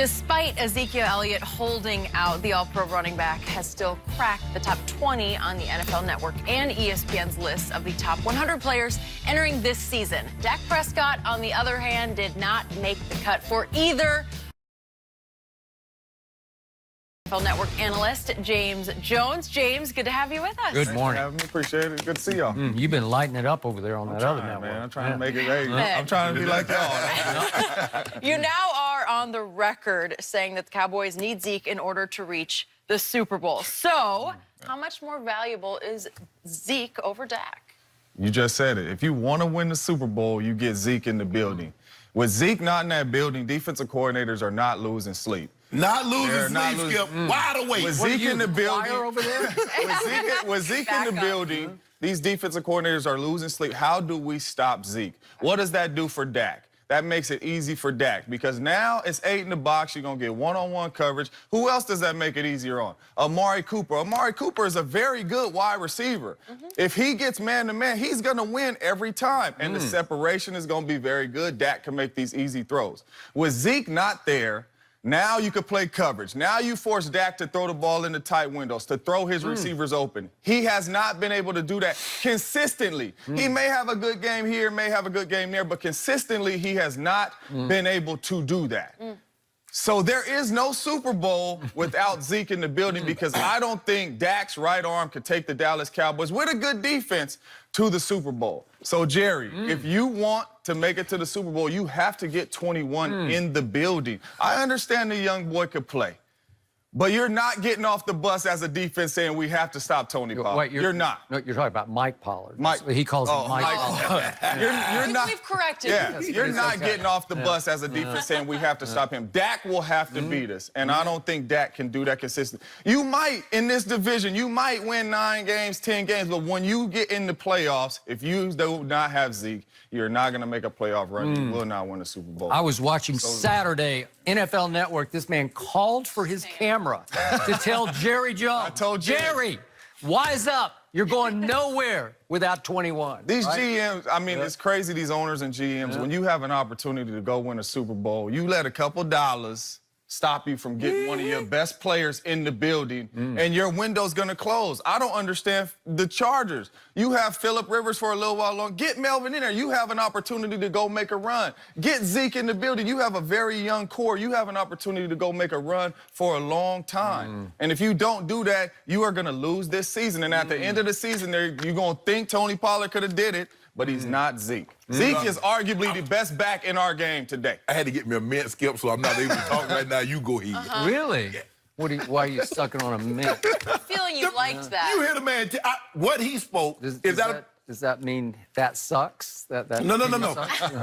Despite Ezekiel Elliott holding out, the All-Pro running back has still cracked the top 20 on the NFL Network and ESPN's list of the top 100 players entering this season. Dak Prescott, on the other hand, did not make the cut for either. NFL Network analyst James Jones. James, good to have you with us. Good morning. Thanks for having me. Appreciate it. Good to see y'all. You've been lighting it up over there on that other network. Man, I'm trying to make it. Hey, I'm trying to be like y'all. You now are on the record saying that the Cowboys need Zeke in order to reach the Super Bowl. So, how much more valuable is Zeke over Dak? You just said it. If you want to win the Super Bowl, you get Zeke in the building. With Zeke not in that building, defensive coordinators are not losing sleep. Not losing sleep, Skip. Wide awake. With Zeke in the building, over there? with Zeke in the building, these defensive coordinators are losing sleep. How do we stop Zeke? What does that do for Dak? That makes it easy for Dak because now it's 8 in the box. You're going to get one-on-one coverage. Who else does that make it easier on? Amari Cooper. Amari Cooper is a very good wide receiver. If he gets man-to-man, he's going to win every time. And the separation is going to be very good. Dak can make these easy throws. With Zeke not there, now you could play coverage. Now you force Dak to throw the ball into tight windows, to throw his receivers open. He has not been able to do that consistently. He may have a good game here, may have a good game there, but consistently he has not been able to do that. So there is no Super Bowl without Zeke in the building because I don't think Dak's right arm could take the Dallas Cowboys with a good defense to the Super Bowl. So, Jerry, if you want to make it to the Super Bowl, you have to get 21 in the building. I understand the young boy could play, but you're not getting off the bus as a defense saying we have to stop Tony Pollard. Wait, you're not. No, you're talking about Mike Pollard. He calls him Mike Pollard. You're not. We've corrected. Yeah, you're not getting off the bus as a defense saying we have to stop him. Dak will have to beat us, and I don't think Dak can do that consistently. You might, in this division, you might win 9 games, 10 games, but when you get in the playoffs, if you do not have Zeke, you're not going to make a playoff run. You will not win a Super Bowl. I was watching Saturday, NFL Network. This man called for his camera to tell Jerry Jones. I told Jerry, wise up. You're going nowhere without 21. These GMs, I mean, it's crazy, these owners and GMs. When you have an opportunity to go win a Super Bowl, you let a couple dollars stop you from getting one of your best players in the building, and your window's going to close. I don't understand the Chargers. You have Phillip Rivers for a little while long. Get Melvin in there. You have an opportunity to go make a run. Get Zeke in the building. You have a very young core. You have an opportunity to go make a run for a long time. And if you don't do that, you are going to lose this season. And at the end of the season, you're going to think Tony Pollard could have did it, but he's not Zeke. Zeke is arguably the best back in our game today. I had to get me a mint, Skip, so I'm not able to talk right now. You go ahead. Really? Yeah. Why are you sucking on a mint? Feeling you liked that. You hear the man, what he spoke, Does that mean that sucks? No.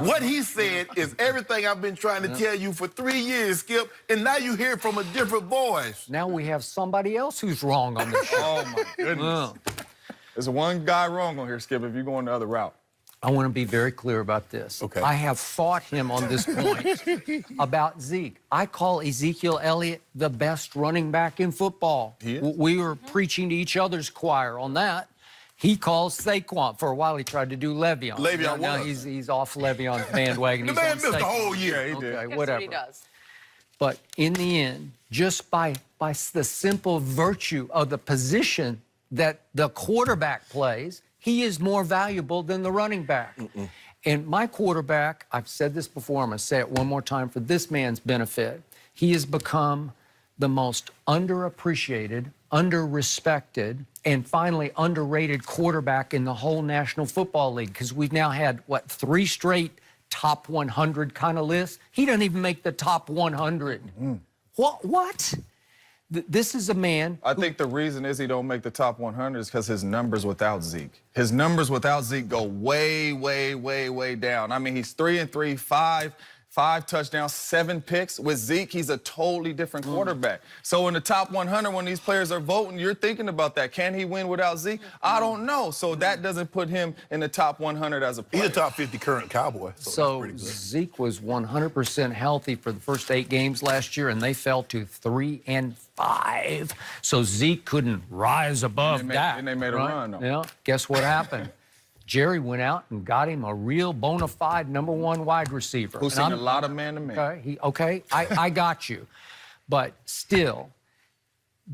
What he said is everything I've been trying to tell you for 3 years, Skip, and now you hear it from a different voice. Now we have somebody else who's wrong on this show. Oh, my goodness. There's one guy wrong on here, Skip, if you're going the other route. I want to be very clear about this. Okay. I have fought him on this point about Zeke. I call Ezekiel Elliott the best running back in football. He is. We were preaching to each other's choir on that. He calls Saquon. For a while, he tried to do Le'Veon. Now he's off Le'Veon's bandwagon. The man missed the whole year. He did. Okay, That's whatever. what he does. But in the end, just by the simple virtue of the position that the quarterback plays, he is more valuable than the running back. And my quarterback, I've said this before, I'm going to say it one more time for this man's benefit. He has become the most underappreciated, under-respected, and finally underrated quarterback in the whole National Football League because we've now had, 3 straight top 100 kind of lists? He doesn't even make the top 100. What? This is a man. I think the reason is he don't make the top 100 is because his numbers without Zeke. His numbers without Zeke go way, way, way, way down. I mean, he's 3-3, 5 touchdowns, 7 picks. With Zeke, he's a totally different quarterback. So in the top 100, when these players are voting, you're thinking about that. Can he win without Zeke? I don't know. So that doesn't put him in the top 100 as a player. He's a top 50 current Cowboy. So Zeke was 100% healthy for the first 8 games last year, and they fell to 3-5. So Zeke couldn't rise above that. And they made a run, though. Yeah. Guess what happened? Jerry went out and got him a real bona fide #1 wide receiver. Who's seen a lot of man-to-man. Okay, I got you. But still,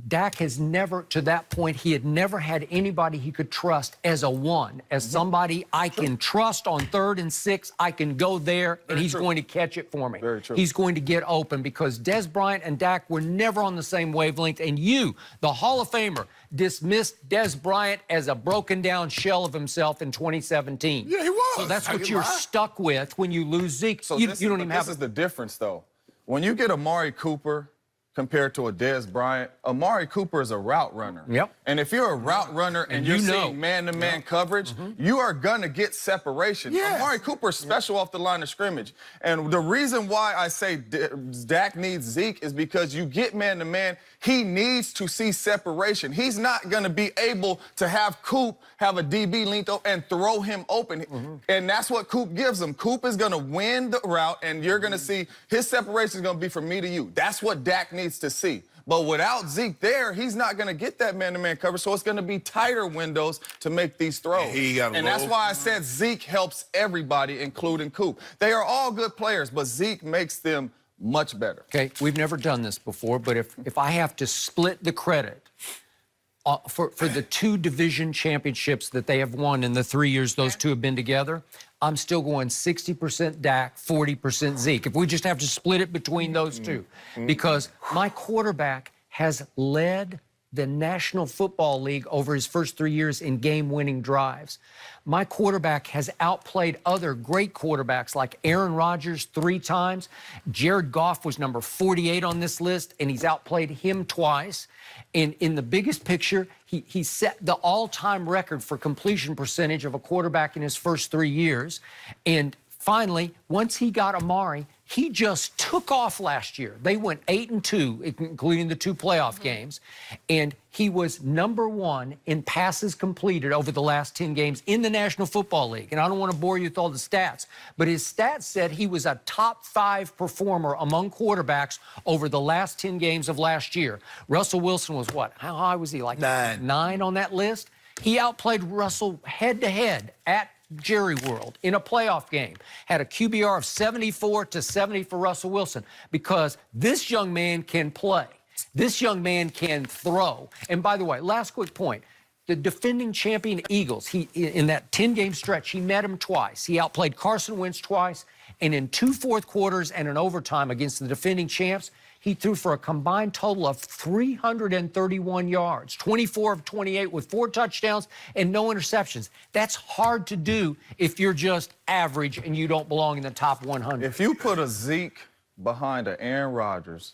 Dak has never, to that point, he had never had anybody he could trust as a one, as somebody I can trust on 3rd and 6. I can go there, and he's going to catch it for me. Very true. He's going to get open, because Dez Bryant and Dak were never on the same wavelength. And you, the Hall of Famer, dismissed Dez Bryant as a broken-down shell of himself in 2017. Yeah, he was. So that's what you're stuck with when you lose Zeke. So you this don't even have. This is the difference, though. When you get Amari Cooper compared to a Dez Bryant, Amari Cooper is a route runner. Yep. And if you're a route runner and you're seeing man-to-man coverage, you are going to get separation. Yes. Amari Cooper is special off the line of scrimmage. And the reason why I say Dak needs Zeke is because you get man-to-man, he needs to see separation. He's not going to be able to have Coop have a DB lean over and throw him open. And that's what Coop gives him. Coop is going to win the route, and you're going to see his separation is going to be from me to you. That's what Dak needs to see. But without Zeke there, he's not going to get that man-to-man coverage, so it's going to be tighter windows to make these throws. And that's why I said Zeke helps everybody, including Coop. They are all good players, but Zeke makes them much better. Okay, we've never done this before, but if I have to split the credit for the 2 division championships that they have won in the 3 years those two have been together, I'm still going 60% Dak, 40% Zeke. If we just have to split it between those two, because my quarterback has led the National Football League over his first 3 years in game-winning drives. My quarterback has outplayed other great quarterbacks like Aaron Rodgers 3 times. Jared Goff was number 48 on this list, and he's outplayed him twice. And in the biggest picture, he set the all-time record for completion percentage of a quarterback in his first 3 years. And finally, once he got Amari, he just took off last year. They went 8-2, including the 2 playoff games, and he was #1 in passes completed over the last 10 games in the National Football League. And I don't want to bore you with all the stats, but his stats said he was a top 5 performer among quarterbacks over the last 10 games of last year. Russell Wilson was what? How high was he? Like 9 on that list? He outplayed Russell head-to-head at Jerry World in a playoff game, had a QBR of 74-70 for Russell Wilson, because this young man can play. This young man can throw. And by the way, last quick point, the defending champion Eagles, in that 10-game stretch, he met him twice. He outplayed Carson Wentz twice, and in 2 fourth quarters and an overtime against the defending champs, he threw for a combined total of 331 yards, 24 of 28 with 4 touchdowns and no interceptions. That's hard to do if you're just average and you don't belong in the top 100. If you put a Zeke behind an Aaron Rodgers,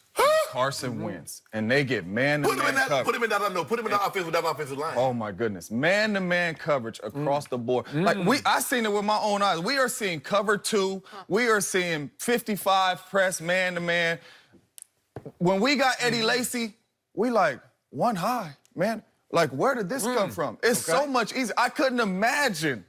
Carson Wentz, and they get man-to-man coverage. Put him in that offense with that offensive line. Oh, my goodness. Man-to-man coverage across the board. Like, I seen it with my own eyes. We are seeing cover 2. We are seeing 55 press man-to-man. When we got Eddie Lacy, we like 1 high, man. Like, where did this come from? It's so much easier. I couldn't imagine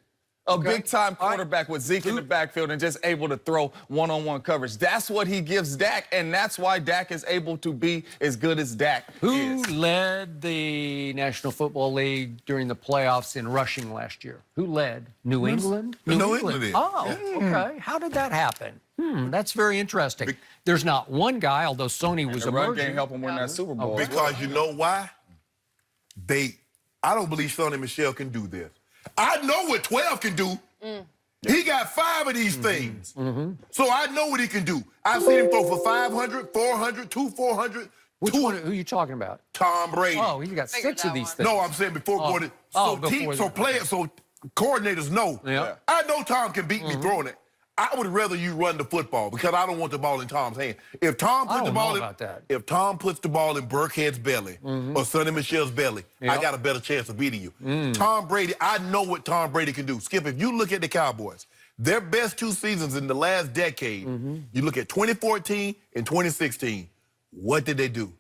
a big-time quarterback with Zeke in the backfield and just able to throw one-on-one coverage. That's what he gives Dak, and that's why Dak is able to be as good as Dak is. Who led the National Football League during the playoffs in rushing last year? Who led? New England? New England did. Oh, okay. How did that happen? That's very interesting. There's not one guy, although Sony was the run emerging. game helped him win that Super Bowl. Because you know why? I don't believe Sonny Michel can do this. I know what 12 can do. He got 5 of these things. So I know what he can do. I've seen him throw for 500, 400, 400. Which one? Who are you talking about? Tom Brady. Oh, he's got 6 of these things. No, I'm saying before going to. So players, so coordinators know. Yeah. I know Tom can beat me throwing it. I would rather you run the football because I don't want the ball in Tom's hand. If Tom puts the ball if Tom puts the ball in Burkhead's belly or Sonny Michel's belly, I got a better chance of beating you. Tom Brady, I know what Tom Brady can do. Skip, if you look at the Cowboys, their best 2 seasons in the last decade, you look at 2014 and 2016, what did they do?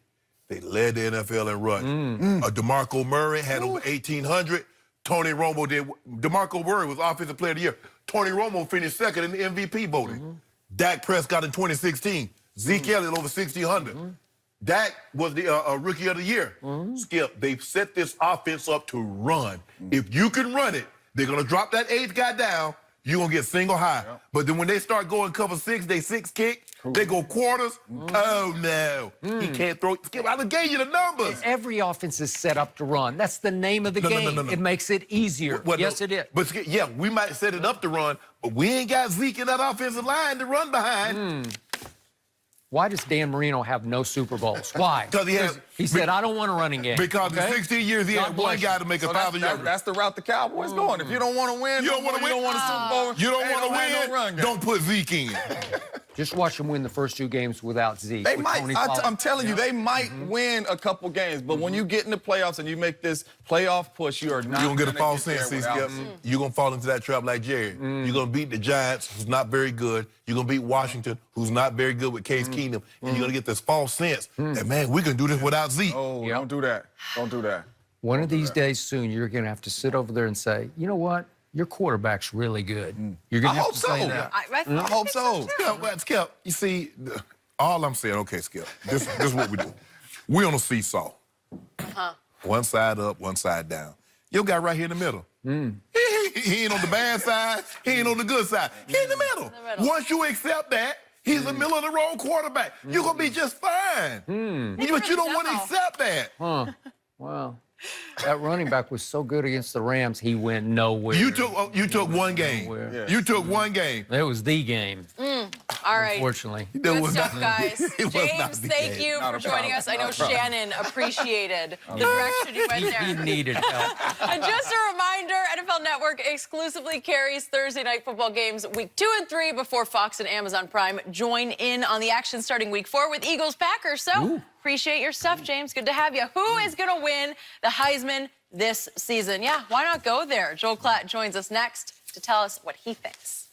They led the NFL in run. DeMarco Murray had over 1,800. Tony Romo did. DeMarco Murray was Offensive Player of the Year. Tony Romo finished 2nd in the MVP voting. Dak Prescott in 2016. Zeke Elliott over 1,600. Dak was the Rookie of the Year. Skip, they've set this offense up to run. If you can run it, They're going to drop that 8th guy down. You're going to get single high. Yep. But then when they start going cover 6, they 6 kick, they go quarters. Oh, no. He can't throw. Skip, I gave you the numbers. Every offense is set up to run. That's the name of the game. No. It makes it easier. Yes, it is. But, yeah, we might set it up to run, but we ain't got Zeke in that offensive line to run behind. Why does Dan Marino have no Super Bowls? Why? Because he said, I don't want a running game. Because in 16 years, he had one guy to make 1,000 yards. That's the route the Cowboys going. If you don't want to win, you don't want to win. You don't want a Super Bowl. You don't want to win. Don't put Zeke in. Just watch them win the first 2 games without Zeke. They might. I'm telling you, they might win a couple games. But when you get in the playoffs and you make this playoff push, you are not. You're going to get a false sense. You're going to fall into that trap like Jerry. You're going to beat the Giants, who's not very good. You're going to beat Washington, who's not very good with Case Keenum. And you're going to get this false sense that, man, we can do this without Zeke. Oh, don't do that. Don't do that. One of these days soon, you're going to have to sit over there and say, you know what? Your quarterback's really good. You're going to have to say that. I hope so. Skip, you see, all I'm saying, okay, Skip, this is what we do. We're on a seesaw. One side up, one side down. Your guy right here in the middle. He ain't on the bad side. He ain't on the good side. He in the middle. Once you accept that, he's a middle-of-the-road quarterback. You're going to be just fine. But you don't want to accept that. Wow. That running back was so good against the Rams, he went nowhere. You took one game. Yes. You took one game. It was the game. All right. Unfortunately. Good stuff, guys. James, thank you for joining us. I know Shannon appreciated the direction you went there. He needed help. And just a reminder, NFL Network exclusively carries Thursday night football games week 2 and 3 before Fox and Amazon Prime join in on the action starting week 4 with Eagles-Packers. So appreciate your stuff, James. Good to have you. Who is going to win the Heisman this season? Yeah, why not go there? Joel Klatt joins us next to tell us what he thinks.